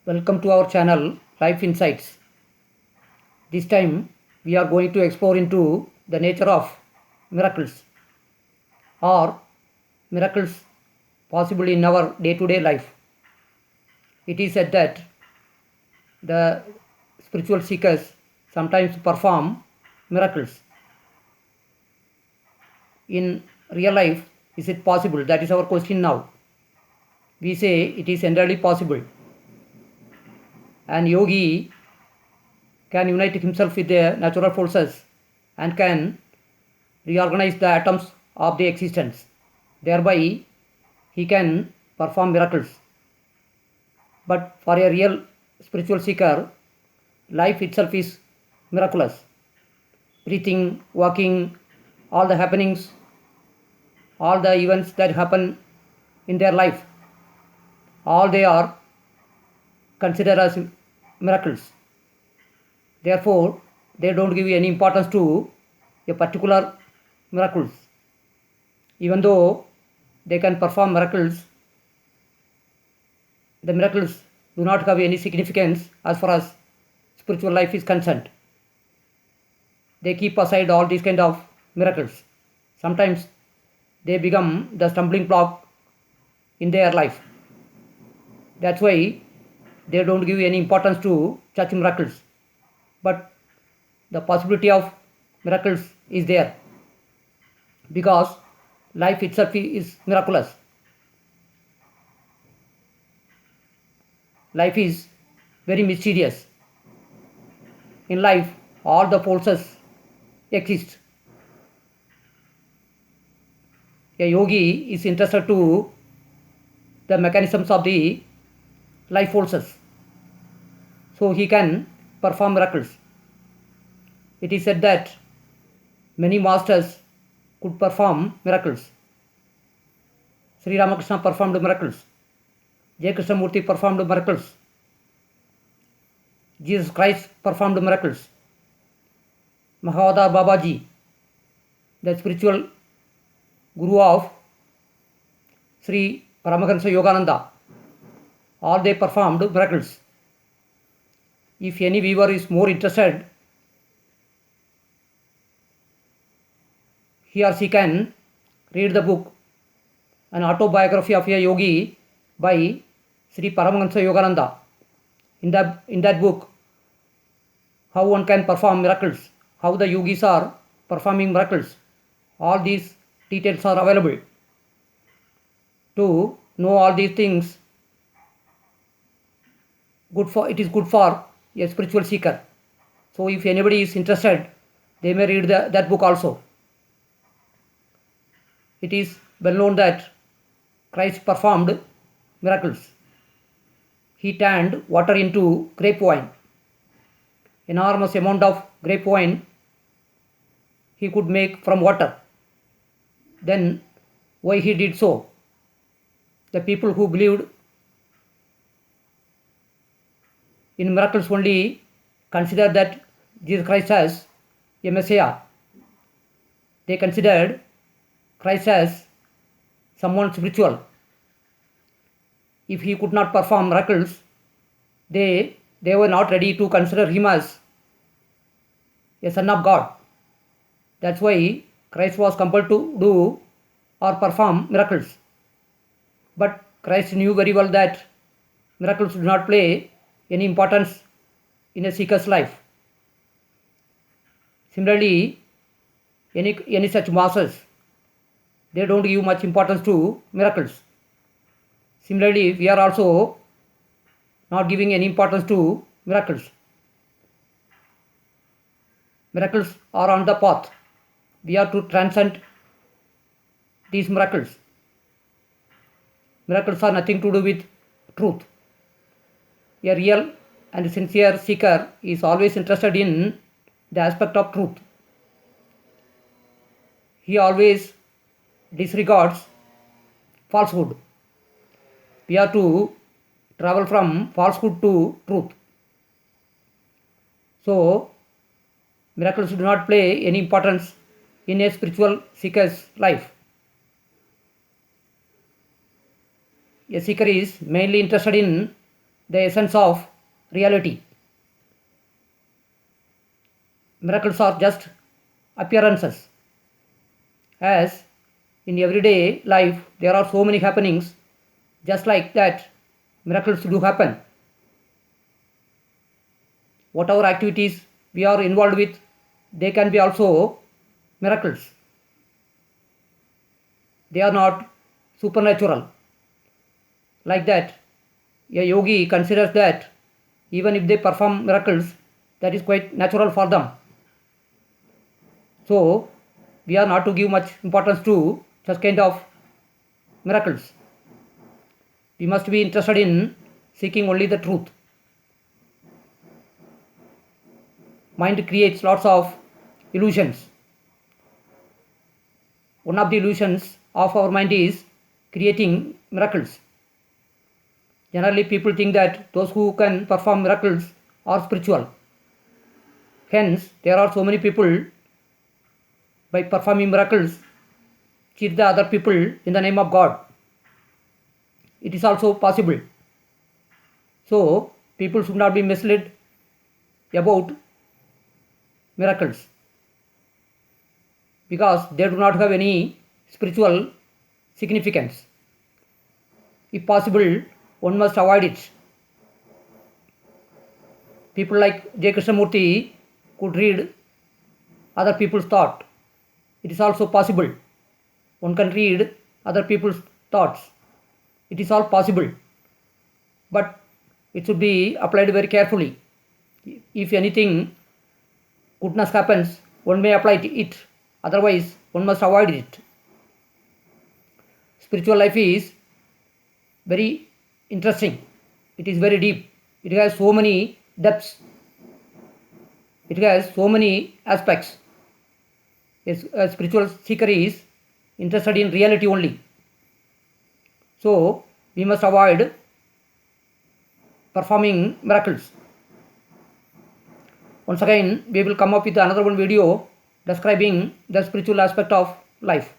Welcome to our channel Life Insights. This time we are going to explore into the nature of miracles or miracles possible in our day-to-day life. It is said that the spiritual seekers sometimes perform miracles. In real life, is it possible? That is our question now. We say it is entirely possible. An yogi can unite himself with the natural forces and can reorganize the atoms of the existence. Thereby, he can perform miracles. But for a real spiritual seeker, life itself is miraculous. Breathing, walking, all the happenings, all the events that happen in their life, all they are considered as miracles. Therefore, they don't give any importance to a particular miracles. Even though they can perform miracles, the miracles do not have any significance as far as spiritual life is concerned. They keep aside all these kind of miracles. Sometimes they become the stumbling block in their life. That's why they don't give any importance to such miracles. But the possibility of miracles is there because life itself is miraculous. Life is very mysterious. In life, all the forces exist. A yogi is interested to the mechanisms of the life forces, so he can perform miracles. It is said that many masters could perform miracles. Sri Ramakrishna performed miracles. J. Krishnamurti performed miracles. Jesus Christ performed miracles. Mahavatar Babaji, the spiritual guru of Sri Paramahansa Yogananda, all they performed miracles. If any viewer is more interested, he or she can read the book, An Autobiography of a Yogi by Sri Paramahansa Yogananda. In that book, how one can perform miracles, how the yogis are performing miracles, all these details are available. To know all these things, it is good for a spiritual seeker. So if anybody is interested, they may read that book also. It is well known that Christ performed miracles. He turned water into grape wine. Enormous amount of grape wine he could make from water. Then why he did so? The people who believed in miracles only considered that Jesus Christ as a Messiah. They considered Christ as someone spiritual. If he could not perform miracles, they were not ready to consider him as a son of God. That's why Christ was compelled to do or perform miracles. But Christ knew very well that miracles do not play any importance in a seeker's life. Similarly, any such masters, they don't give much importance to miracles. Similarly, we are also not giving any importance to miracles. Miracles are on the path. We are to transcend these miracles. Miracles are nothing to do with truth. A real and sincere seeker is always interested in the aspect of truth. He always disregards falsehood. We are to travel from falsehood to truth. So, miracles do not play any importance in a spiritual seeker's life. A seeker is mainly interested in the essence of reality. Miracles are just appearances. As in everyday life there are so many happenings, just like that miracles do happen. Whatever activities we are involved with, they can be also miracles. They are not supernatural. Like that, a yogi considers that even if they perform miracles, that is quite natural for them. So we are not to give much importance to such kind of miracles. We must be interested in seeking only the truth. Mind creates lots of illusions. One of the illusions of our mind is creating miracles. Generally people think that those who can perform miracles are spiritual. Hence there are so many people, by performing miracles, cheat the other people in the name of God. It is also possible. So people should not be misled about miracles, because they do not have any spiritual significance. If possible, one must avoid it. People like J. Krishnamurti could read other people's thought. It is also possible. One can read other people's thoughts. It is all possible. But it should be applied very carefully. If anything goodness happens, one may apply it. Otherwise, one must avoid it. Spiritual life is very interesting. It is very deep. It has so many depths. It has so many aspects. A spiritual seeker is interested in reality only. So we must avoid performing miracles. Once again, we will come up with another one video describing the spiritual aspect of life.